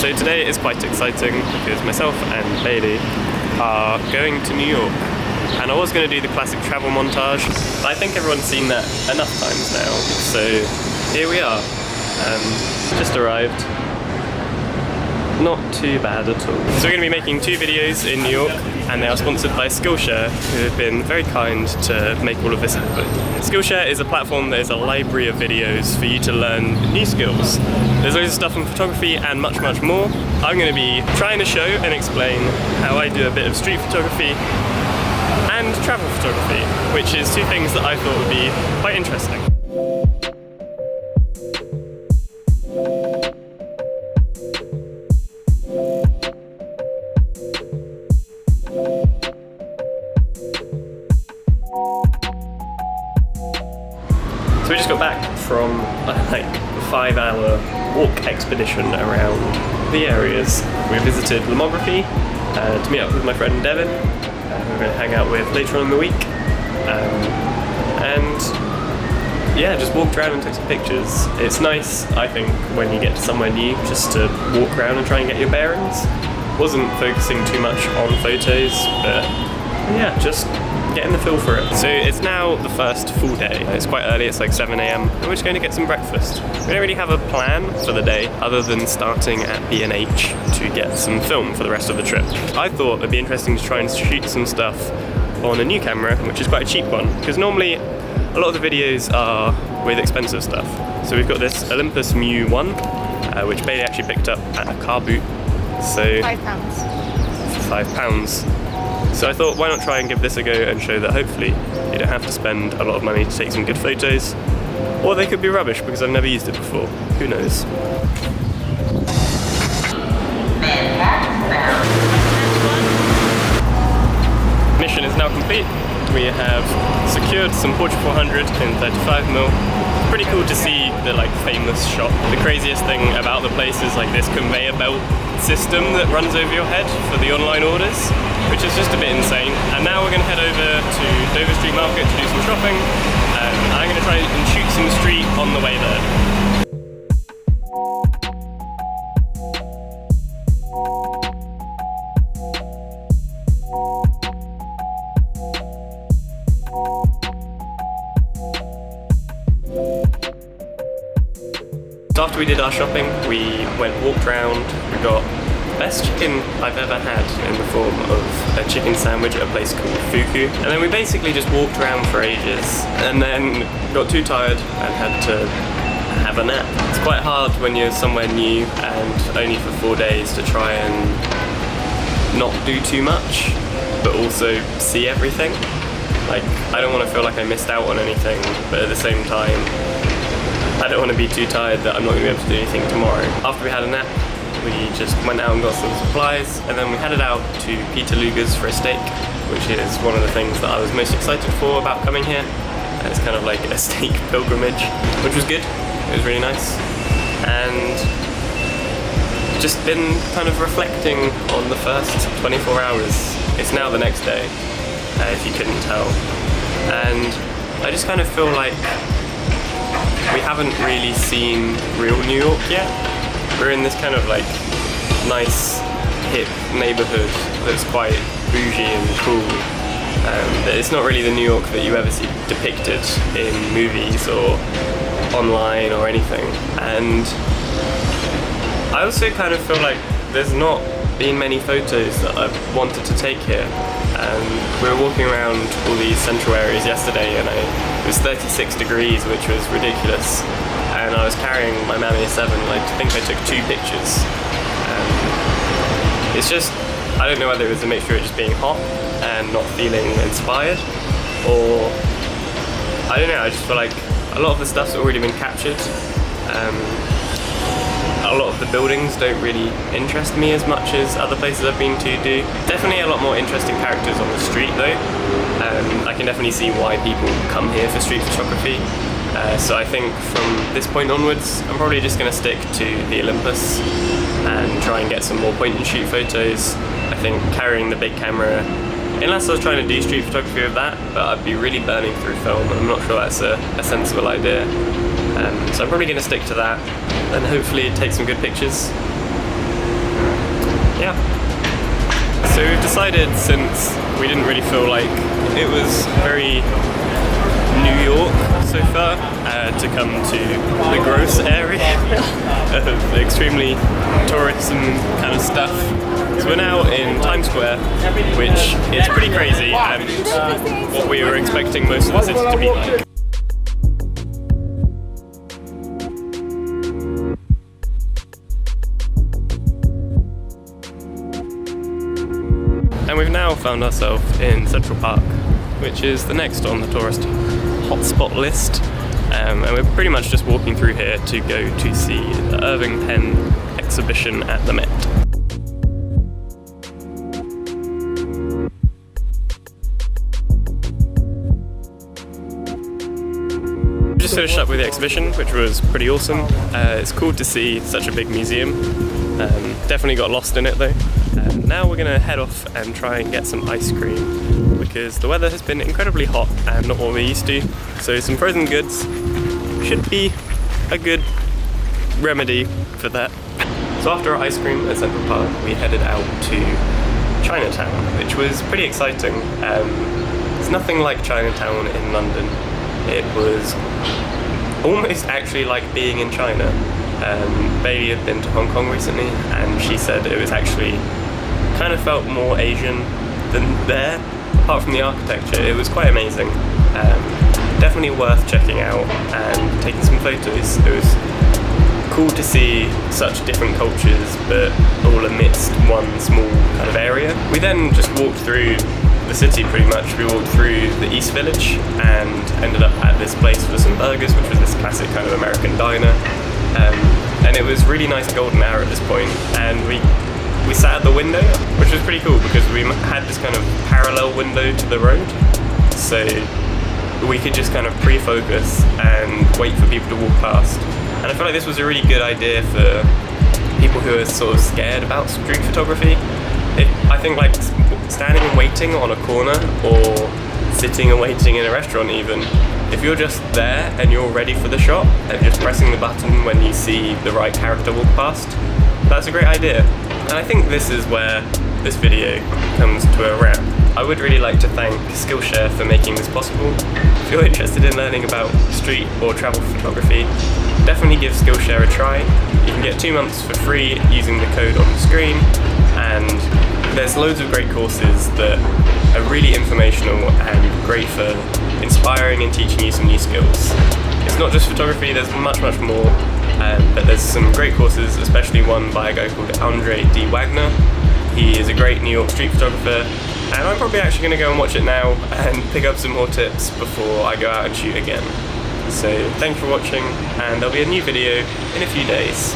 So today is quite exciting because myself and Bailey are going to New York. And I was going to do the classic travel montage, but I think everyone's seen that enough times now. So here we are. Just arrived. Not too bad at all. So we're going to be making 2 videos in New York, and they are sponsored by Skillshare, who have been very kind to make all of this happen. Skillshare is a platform that is a library of videos for you to learn new skills. There's loads of stuff on photography and much, much more. I'm going to be trying to show and explain how I do a bit of street photography and travel photography, which is 2 things that I thought would be quite interesting. So we just got back from a 5-hour walk expedition around the areas. We visited Lomography to meet up with my friend Devin. We're going to hang out with later on in the week. And yeah, just walked around and took some pictures. It's nice, I think, when you get to somewhere new, just to walk around and try and get your bearings. Wasn't focusing too much on photos, but yeah, just getting the feel for it. So it's now the first full day. It's quite early, it's like 7 AM, and we're just going to get some breakfast. We don't really have a plan for the day other than starting at B&H to get some film for the rest of the trip. I thought it'd be interesting to try and shoot some stuff on a new camera, which is quite a cheap one, because normally a lot of the videos are with expensive stuff. So we've got this Olympus Mju 1, which Bailey actually picked up at a car boot. So £5. For £5. So I thought, why not try and give this a go and show that hopefully you don't have to spend a lot of money to take some good photos, or they could be rubbish because I've never used it before. Who knows? Mission is now complete. We have secured some Portra 400 in 35mm. Pretty cool to see the famous shot. The craziest thing about the place is this conveyor belt system that runs over your head for the online orders, which is just a bit insane. And now we're going to head over to Dover Street Market to do some shopping, and I'm going to try and shoot some street on the way there. So after we did our shopping, we walked around. We got the best chicken I've ever had in the form of a chicken sandwich at a place called Fuku. And then we basically just walked around for ages and then got too tired and had to have a nap. It's quite hard when you're somewhere new and only for 4 days to try and not do too much, but also see everything. I don't want to feel like I missed out on anything, but at the same time, I don't want to be too tired that I'm not going to be able to do anything tomorrow. After we had a nap, we just went out and got some supplies, and then we headed out to Peter Luger's for a steak, which is one of the things that I was most excited for about coming here. And it's kind of like a steak pilgrimage, which was good. It was really nice. And just been kind of reflecting on the first 24 hours. It's now the next day, if you couldn't tell. And I just kind of feel like we haven't really seen real New York yet. We're in this kind of nice, hip neighborhood that's quite bougie and cool. But it's not really the New York that you ever see depicted in movies or online or anything. And I also kind of feel like there's not been many photos that I've wanted to take here. We were walking around all these central areas yesterday, and it was 36 degrees, which was ridiculous. And I was carrying my Sony A7, and I think I took 2 pictures. It's just, I don't know whether it was a mixture of just being hot and not feeling inspired, or I don't know, I just feel like a lot of the stuff's already been captured. A lot of the buildings don't really interest me as much as other places I've been to do. Definitely a lot more interesting characters on the street though. I can definitely see why people come here for street photography. So I think from this point onwards, I'm probably just going to stick to the Olympus and try and get some more point and shoot photos. I think carrying the big camera, unless I was trying to do street photography with that, but I'd be really burning through film, and I'm not sure that's a sensible idea. So I'm probably going to stick to that and hopefully take some good pictures. decided, since we didn't really feel like it was very New York so far, to come to the gross area of extremely tourism kind of stuff. So we're now in Times Square, which is pretty crazy and what we were expecting most of the city to be like. And we've now found ourselves in Central Park, which is the next on the tourist hotspot list. And we're pretty much just walking through here to go to see the Irving Penn exhibition at the Met. We just finished up with the exhibition, which was pretty awesome. It's cool to see such a big museum. Definitely got lost in it though. Now we're going to head off and try and get some ice cream, because the weather has been incredibly hot and not what we're used to. So some frozen goods should be a good remedy for that. So after our ice cream at Central Park, we headed out to Chinatown, which was pretty exciting. It's nothing like Chinatown in London. It was almost actually like being in China. Bailey had been to Hong Kong recently, and she said it was actually kind of felt more Asian than there. Apart from the architecture, it was quite amazing. Definitely worth checking out and taking some photos. It was cool to see such different cultures, but all amidst one small kind of area. We then just walked through the city pretty much. We walked through the East Village and ended up at this place for some burgers, which was this classic kind of American diner. And it was really nice golden hour at this point, and we sat at the window, which was pretty cool because we had this kind of parallel window to the road, so we could just kind of pre-focus and wait for people to walk past. And I feel like this was a really good idea for people who are sort of scared about street photography. I think like standing and waiting on a corner, or sitting and waiting in a restaurant even, if you're just there and you're ready for the shot and just pressing the button when you see the right character walk past, that's a great idea. And I think this is where this video comes to a wrap. I would really like to thank Skillshare for making this possible. If you're interested in learning about street or travel photography, definitely give Skillshare a try. You can get 2 months for free using the code on the screen, and there's loads of great courses that are really informational and great for inspiring and teaching you some new skills. It's not just photography, there's much more, but there's some great courses, especially one by a guy called Andre D. Wagner. He is a great New York street photographer, and I'm probably actually going to go and watch it now and pick up some more tips before I go out and shoot again. So thanks for watching, and there'll be a new video in a few days.